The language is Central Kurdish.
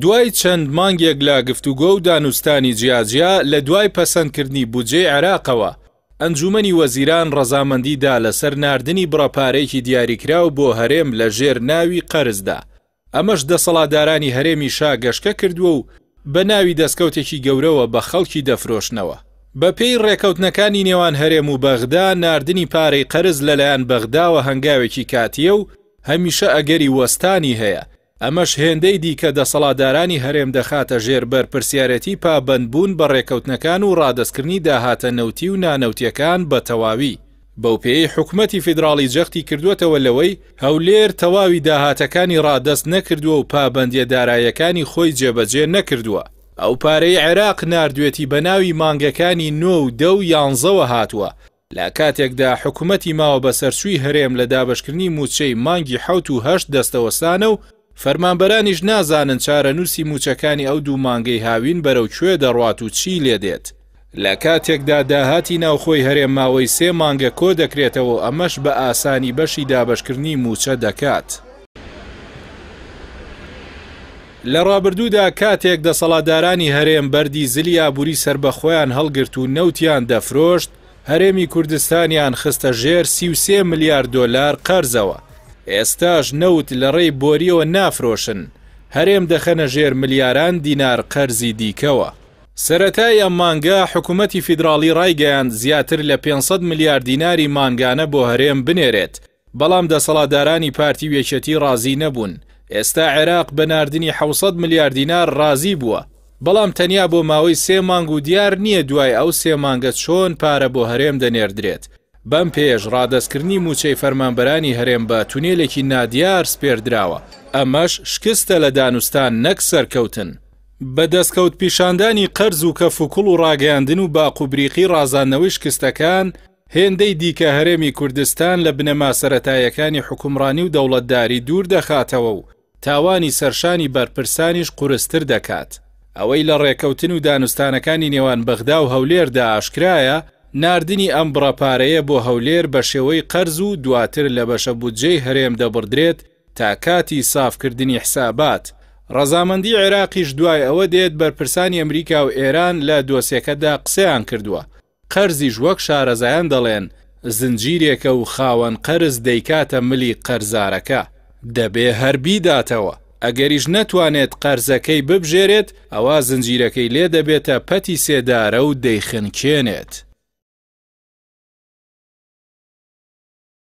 دوای چەند مانگێک لا گفتوگۆ و دانوستانی جیاجیا لە دوای پەسەندکردنی بودجێی عێراقەوە ئەنجومەنی وەزیران ڕەزامەندیدا لەسەر ناردنی بڕەپارەیەکی دیاریکراو بۆ هەرێم لە ژێر ناوی قەرزدا. ئەمەش دەسەڵاتدارانی هەرێمی شا گەشتکە کردووە و بە ناوی دەستکەوتێکی گەورەوە بە خەڵکی دەفرۆشنەوە. بە پێی ڕێکەوتنەکانی نێوان هەرێم و بەغدا ناردنی پارەی قەرز لەلایەن بەغداوە هەنگاوێکی کاتیە و هەمیشە ئەگەری وەستانی هەیە. ئەمەش هێندەی دیکە دەسەڵاتدارانی هەرێم دەخاتە ژێر بەرپرسیارەتی پابەندبوون بە ڕێکەوتنەکان و ڕادەستکردنی داهاتە نەوتی و نانەوتیەکان بە تەواوی. بەو پێی حکومەتی فیدراڵی جەختی کردووەتەوە لەوەی هەولێر تەواوی داهاتەکانی ڕادەست نەکردووە و پابەندیە دارایەکانی خۆی جێبەجێ نەکردووە. ئەو پارەی عێراق ناردوێتی بە ناوی مانگەکانی 9 و 10 و 11 هاتووە. لە کاتێکدا حکومەتی ماوە بە سەرچووی هەرێم لە دابەشکردنی موچەی مانگی 7 و 8 دەستەوەسانە و فەرمانبەرانیش نازانن چارەنووسی موچەکانی ئەو دوو مانگەی هاوین بەرەو کوێ دەڕوات و چی لێدێت. لە کاتێکدا داهاتی ناوخۆی هەرێم ماوەی 3 مانگە کۆ دەکرێتەوە ئەمەش بە ئاسانی بەشی دابەشکردنی موچە دەکات. لە ڕابردوودا کاتێک دەسەڵاتدارانی هەرێم بەردی زلی ئابووری سربەخۆیان هەڵگرت و نەوتیان دەفرۆشت، هەرێمی کوردستانیان خستە ژێر 33 ملیارد دۆلار قەرزەوە. ئێستاش نەوت لە ڕێی بۆریەوە نافرۆشن، هەرێم دەخەنە ژێر ملیاران دینار قەرزی دیکەوە. سەرەتای ئەم مانگە حکومەتی فیدراڵی ڕایگەیاند زیاتر لە 500 ملیارد دیناری مانگانە بۆ هەرێم بنێرێت، بەڵام دەسەڵاتدارانی پارتی وێچەتی ڕازی نەبوون. ئێستا عێراق بە ناردنی 700 ملیارد دینار ڕازی بووە، بەڵام تەنیا بۆ ماوەی 3 مانگ و دیار نییە دوای ئەو 3 مانگە چۆن پارە بۆ هەرێم دەنێردرێت. بەم پێش ڕادەستکردنی موچەی فەرمانبەرانی هەرێم بە تونێلێکی نادیار سپێردراوە. ئەمەش شکستە لە دانوستان نەک سەرکەوتن. بە دەستکەوت پیشاندانی قەرز و کەفوکوڵ و ڕاگەیاندن و باقوبریقی ڕازاندنەوەی شکستەکان هێندەی دیکە هەرێمی کوردستان لە بنەما سەرەتایەکانی حکومڕانی و دەوڵەتداری دوور دەخاتەوە و تاوانی سەرشانی بەرپرسانیش قورستر دەکات. ئەوەی لە ڕێکەوتن و دانوستانەکانی نێوان بەغدا و هەولێردا ئاشکرایە، ناردنی ئەم بڕەپارەیە بۆ هەولێر بە شێوەی قەرز و دواتر لە بەشە بودجەی هەرێم دەبڕدرێت تا کاتی سافکردنی حسابات. ڕەزامەندی عێراقیش دوای ئەوە دێت بەرپرسانی ئەمریکا و ئێران لە دۆسیەکەدا قسەیان کردووە. قەرزیش وەک شارەزایان دەڵێن زنجیرێکە و خاوەن قەرز دەیکاتە ملی قەرزارەکە، دەبێ هەربی داتەوە. ئەگەریش نەتوانێت قەرزەکەی ببژێرێت، ئەوە زنجیرەکەی لێ دەبێتە پەتی سێدارە و دەیخنکێنێت.